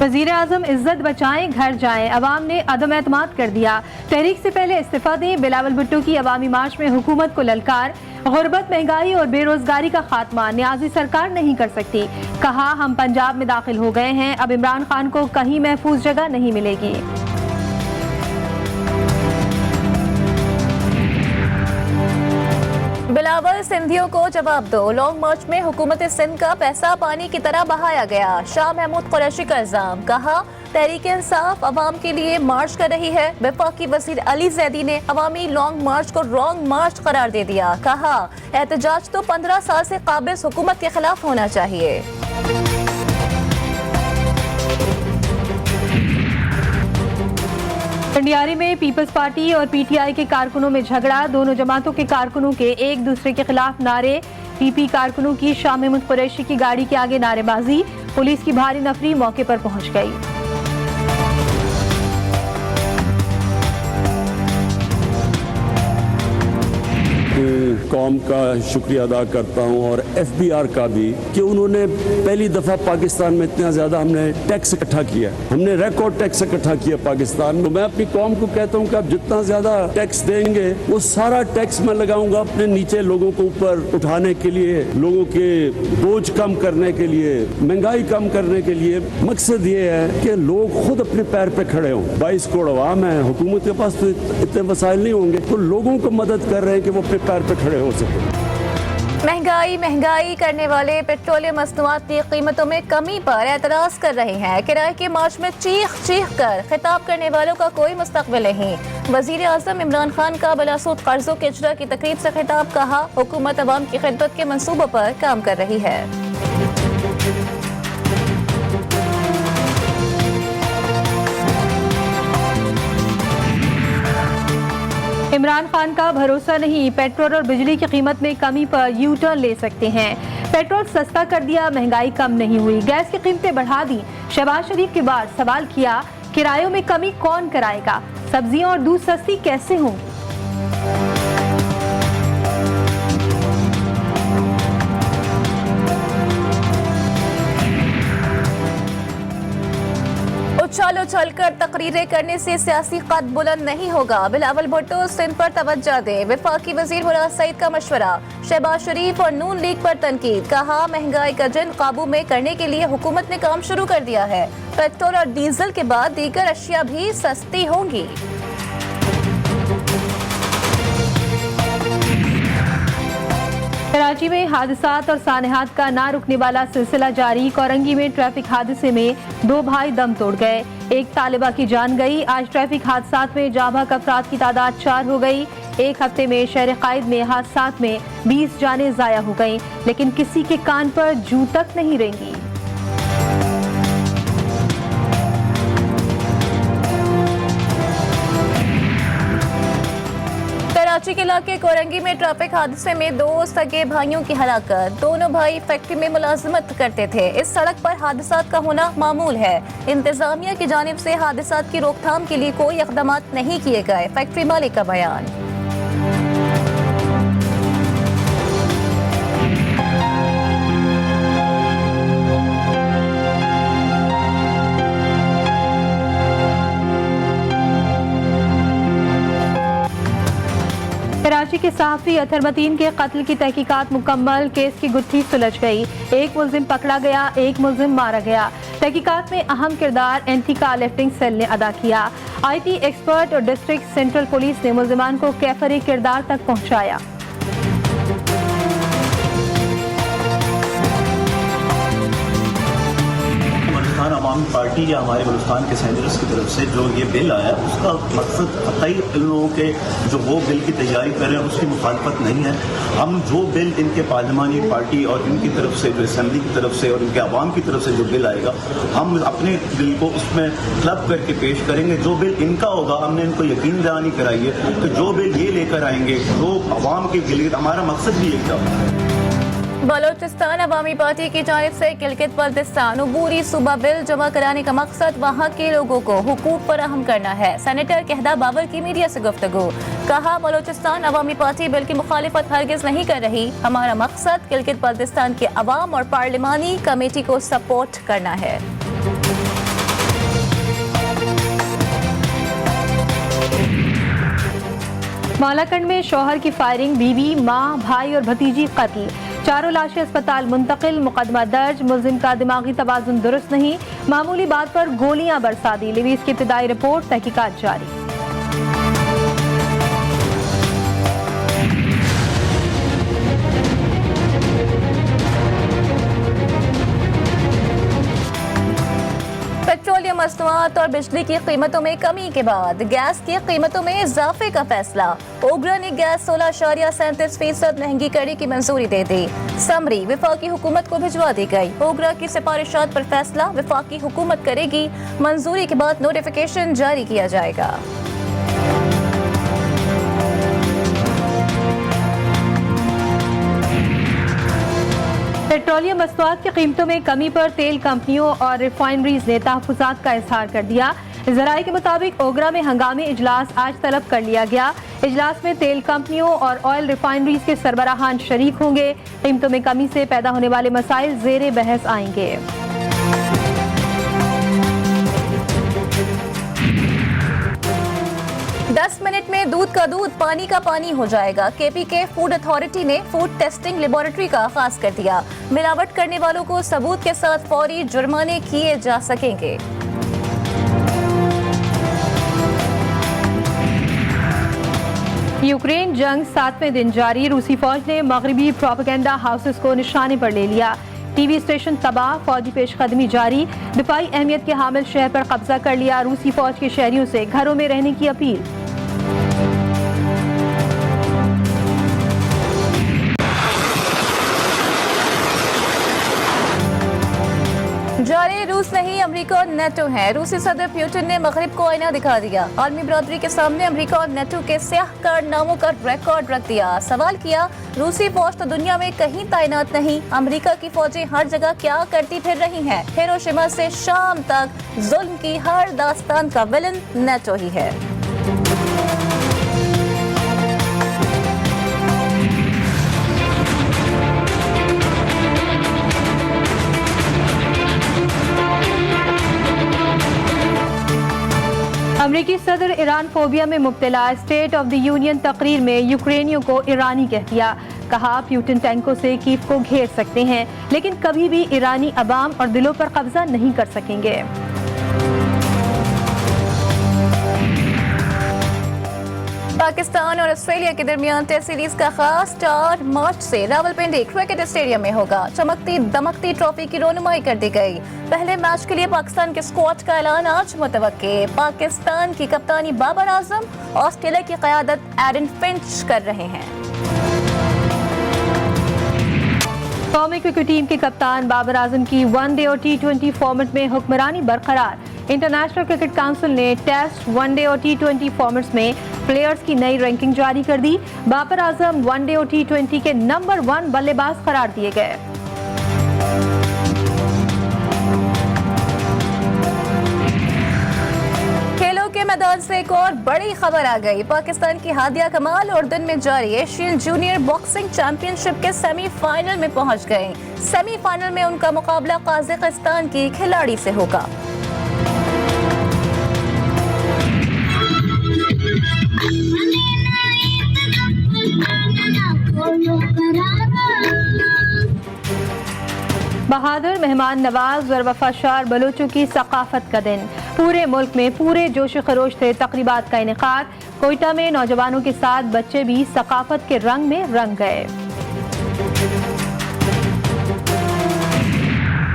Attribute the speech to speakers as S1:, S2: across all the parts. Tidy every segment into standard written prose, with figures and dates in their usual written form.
S1: वजीर आजम इज्जत बचाएं घर जाएं, अवाम ने अदम एतमाद कर दिया। तहरीक से पहले इस्तीफा दें। बिलावल भुट्टो की अवामी मार्च में हुकूमत को ललकार। गुर्बत, महंगाई और बेरोजगारी का खात्मा न्याजी सरकार नहीं कर सकती। कहा, हम पंजाब में दाखिल हो गए हैं, अब इमरान खान को कहीं महफूज जगह नहीं मिलेगी।
S2: बिलावल, सिंधियों को जवाब दो। लॉन्ग मार्च में हुकूमत सिंध का पैसा पानी की तरह बहाया गया। शाह महमूद कुरैशी का इल्जाम। कहा, तहरीक इंसाफ अवाम के लिए मार्च कर रही है। वफाकी वजीर अली जैदी ने अवामी लॉन्ग मार्च को रॉन्ग मार्च करार दे दिया। कहा, एहतजाज तो 15 साल से काबिज हुकूमत के खिलाफ होना चाहिए।
S1: कंडियारी में पीपल्स पार्टी और पीटीआई के कारकुनों में झगड़ा। दोनों जमातों के कारकुनों के एक दूसरे के खिलाफ नारे। पीपी कारकुनों की शाह महमूद कुरैशी की गाड़ी के आगे नारेबाजी। पुलिस की भारी नफरी मौके पर पहुंच गई।
S3: कौम का शुक्रिया अदा करता हूं और एफबीआर का भी कि उन्होंने पहली दफा पाकिस्तान में इतना ज्यादा हमने टैक्स इकट्ठा किया, हमने रिकॉर्ड टैक्स इकट्ठा किया पाकिस्तान में। मैं अपनी कौम को कहता हूं कि आप जितना ज्यादा टैक्स देंगे वो सारा टैक्स मैं लगाऊंगा अपने नीचे लोगों को ऊपर उठाने के लिए, लोगों के बोझ कम करने के लिए, महंगाई कम करने के लिए। मकसद ये है कि लोग खुद अपने पैर पे खड़े हों। 22 करोड़ अवाम है, हुकूमत के पास तो इतने वसाइल नहीं होंगे, तो लोगों को मदद कर रहे हैं कि वो अपने पैर पे खड़े हो सके।
S2: महंगाई करने वाले पेट्रोलियम मसनूआत की कीमतों में कमी पर एतराज कर रहे हैं। किराए की मार्च में चीख कर खिताब करने वालों का कोई मुस्तकबिल नहीं। वजीर आजम इमरान खान का बिलासूद कर्जों के इजरा की तकरीब से खिताब। कहा, हुकूमत अवाम की खिदमत के मंसूबों पर काम कर रही है।
S1: इमरान खान का भरोसा नहीं, पेट्रोल और बिजली की कीमत में कमी पर यू टर्न ले सकते हैं। पेट्रोल सस्ता कर दिया, महंगाई कम नहीं हुई। गैस की कीमतें बढ़ा दी। शहबाज शरीफ के बाद सवाल किया, किरायों में कमी कौन कराएगा? सब्जियां और दूध सस्ती कैसे हों?
S2: उछल कर तकरीरें करने से सियासी कद बुलंद नहीं होगा। बिलावल भुट्टो, सिंध पर तवज्जो दें। वफाकी वजीर मुराद सईद का मशवरा। शहबाज शरीफ और नून लीग पर तनकीद। कहा, महंगाई का जंग काबू में करने के लिए हुकूमत ने काम शुरू कर दिया है। पेट्रोल और डीजल के बाद दीगर अशिया भी सस्ती होंगी।
S1: कराची में हादसात और सानहात का ना रुकने वाला सिलसिला जारी। कोरंगी में ट्रैफिक हादसे में 2 भाई दम तोड़ गए, एक तालिबा की जान गई। आज ट्रैफिक हादसात में जाँ बहक अफराद की तादाद 4 हो गई। एक हफ्ते में शहर कायद में हादसात में 20 जानें जाया हो गई, लेकिन किसी के कान पर जू तक नहीं रेंगी।
S2: कराची के इलाके कोरंगी में ट्रैफिक हादसे में 2 सगे भाइयों की हलाकत। दोनों भाई फैक्ट्री में मुलाजमत करते थे। इस सड़क पर हादसात का होना मामूल है। इंतजामिया की जानिब से हादसात की रोकथाम के लिए कोई इक़दाम नहीं किए गए। फैक्ट्री मालिक का बयान।
S1: कराची के सहाफ़ी अतहर मतीन के कत्ल की तहकीकात मुकम्मल। केस की गुत्थी सुलझ गई। एक मुल्जिम पकड़ा गया, एक मुल्जिम मारा गया। तहकीकात में अहम किरदार एंटी कार लिफ्टिंग सेल ने अदा किया। IT एक्सपर्ट और डिस्ट्रिक्ट सेंट्रल पुलिस ने मुल्जिमान को कैफरी किरदार तक पहुँचाया।
S4: अवामी पार्टी या हमारे बलूचिस्तान के सेनेटर्स की तरफ से जो ये बिल आया उसका मकसद कई लोगों के जो वो बिल की तैयारी कर रहे हैं उसकी मुखालफत नहीं है। हम जो बिल इनके पार्लिमानी पार्टी और इनकी तरफ से जो असेंबली की तरफ से और इनके अवाम की तरफ से जो बिल आएगा हम अपने बिल को उसमें क्लब करके पेश करेंगे। जो बिल इनका होगा हमने इनको यकीन दहानी कराई है कि जो बिल ये लेकर आएंगे वो अवाम के लिए हमारा मकसद भी एक था।
S2: बलोचिस्तान अवामी पार्टी की जानिब से गिलगित बल्तिस्तान अबूरी सूबा बिल जमा कराने का मकसद वहाँ के लोगों को हुकूक फराहम करना है। सेनेटर कहदा बाबर की मीडिया से गुफ्तगू। कहा, बलोचिस्तान अवामी पार्टी बिल की मुखालिफत हरगिज नहीं कर रही। हमारा मकसद गिलगित बल्तिस्तान के अवाम और पार्लिमानी कमेटी को सपोर्ट करना है।
S1: मालाकंड में शौहर की फायरिंग, बीवी, मां, भाई और भतीजी कत्ल। 4 लाशें अस्पताल मुंतकिल, मुकदमा दर्ज। मुलजिम का दिमागी तवाजुन दुरुस्त नहीं, मामूली बात पर गोलियां बरसा दी। लिवीज की इब्तिदाई रिपोर्ट, तहकीकात जारी।
S2: पेट्रोलियम मसनूआत और बिजली की कीमतों में कमी के बाद गैस की कीमतों में इजाफे का फैसला। ओगरा ने गैस 16.37% महंगी करने की मंजूरी दे दी। समरी वफाकी हुकूमत को भिजवा दी गई। ओगरा की सिफारिशात पर फैसला वफाकी हुकूमत करेगी। मंजूरी के बाद नोटिफिकेशन जारी किया जाएगा।
S1: पेट्रोलियम मसनूआत की कीमतों में कमी पर तेल कंपनियों और रिफाइनरीज ने तहफ़्फ़ुज़ात का इज़हार कर दिया। ज़राए के मुताबिक ओगरा में हंगामी इजलास आज तलब कर लिया गया। इजलास में तेल कंपनियों और ऑयल रिफाइनरीज के सरबराहान शरीक होंगे। कीमतों में कमी से पैदा होने वाले मसाइल ज़ेरे बहस आएंगे।
S2: दस मिनट में दूध का दूध, पानी का पानी हो जाएगा। केपीके फूड अथॉरिटी ने फूड टेस्टिंग लेबोरेटरी का आगाज कर दिया। मिलावट करने वालों को सबूत के साथ फौरी जुर्माने किए जा सकेंगे।
S1: यूक्रेन जंग 7वें दिन जारी। रूसी फौज ने मगरबी प्रोपेगेंडा हाउसेस को निशाने पर ले लिया। टीवी स्टेशन तबाह, फौजी पेशकदमी जारी। दिफाई अहमियत के हामिल शहर पर कब्जा कर लिया। रूसी फौज के शहरियों से घरों में रहने की अपील।
S2: जारी रूस नहीं, अमेरिका और नेटो है। रूसी सदर पुतिन ने मगरिब को आईना दिखा दिया। आलमी बरादरी के सामने अमेरिका और नेटो के स्याह कारनामों का रिकॉर्ड रख दिया। सवाल किया, रूसी फौज तो दुनिया में कहीं तैनात नहीं, अमेरिका की फौजें हर जगह क्या करती फिर रही हैं? हिरोशिमा से शाम तक जुल्म की हर दास्तान का विलन नेटो ही है।
S1: अमरीकी सदर ईरान फोबिया में मुब्तला। स्टेट ऑफ द यूनियन तकरीर में यूक्रेनियों को ईरानी कह दिया। कहा, प्यूटिन टैंकों से कीव को घेर सकते हैं लेकिन कभी भी ईरानी अवाम और दिलों पर कब्जा नहीं कर सकेंगे।
S2: पाकिस्तान और ऑस्ट्रेलिया के दरमियान टेस्ट सीरीज का खास 4 मार्च से रावलपिंडी क्रिकेट स्टेडियम में होगा। चमकती दमकती ट्रॉफी की रोनुमाई कर दी गई। पहले मैच के लिए पाकिस्तान के स्क्वाड का ऐलान आज मुतवक्के। पाकिस्तान की कप्तानी बाबर आजम, ऑस्ट्रेलिया की क़यादत एरन फिंच कर रहे हैं।
S1: कौमी क्रिकेट टीम के कप्तान बाबर आजम की वनडे और T20 फॉर्मेट में हुक्मरानी बरकरार। इंटरनेशनल क्रिकेट काउंसिल ने टेस्ट, वनडे और T20 फॉर्मेट्स में प्लेयर्स की नई रैंकिंग जारी कर दी। बाबर आजम वनडे और T20 के नंबर 1 बल्लेबाज करार दिए गए।
S2: खेलों के मैदान से एक और बड़ी खबर आ गई। पाकिस्तान की हादिया कमाल उर्दन में जारी एशियन जूनियर बॉक्सिंग चैंपियनशिप के सेमीफाइनल में पहुंच गए। सेमीफाइनल में उनका मुकाबला कजाकिस्तान की खिलाड़ी से होगा।
S1: बहादुर, मेहमान नवाज और वफाशार बलोचों की सकाफत का दिन। पूरे मुल्क में पूरे जोश खरोश से तकरीबात का इनेकाद। कोयटा में नौजवानों के साथ बच्चे भी सकाफत के रंग में रंग गए।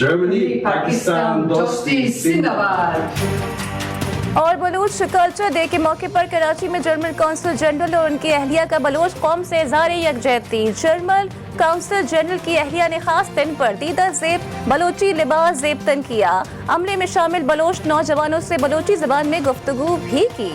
S5: Germany, Pakistan, दोस्ती जिंदाबाद।
S2: और बलूच कल्चर डे के मौके पर कराची में जर्मन काउंसिल जनरल और उनकी अहलिया का बलोच कौम से इज़हार यकजहती। जर्मन काउंसिल जनरल की अहलिया ने खास दिन पर दीदा ज़ेब बलोची लिबास ज़ेब तन किया। अमले में शामिल बलोच नौजवानों से बलोची ज़बान में गुफ्तगू भी की।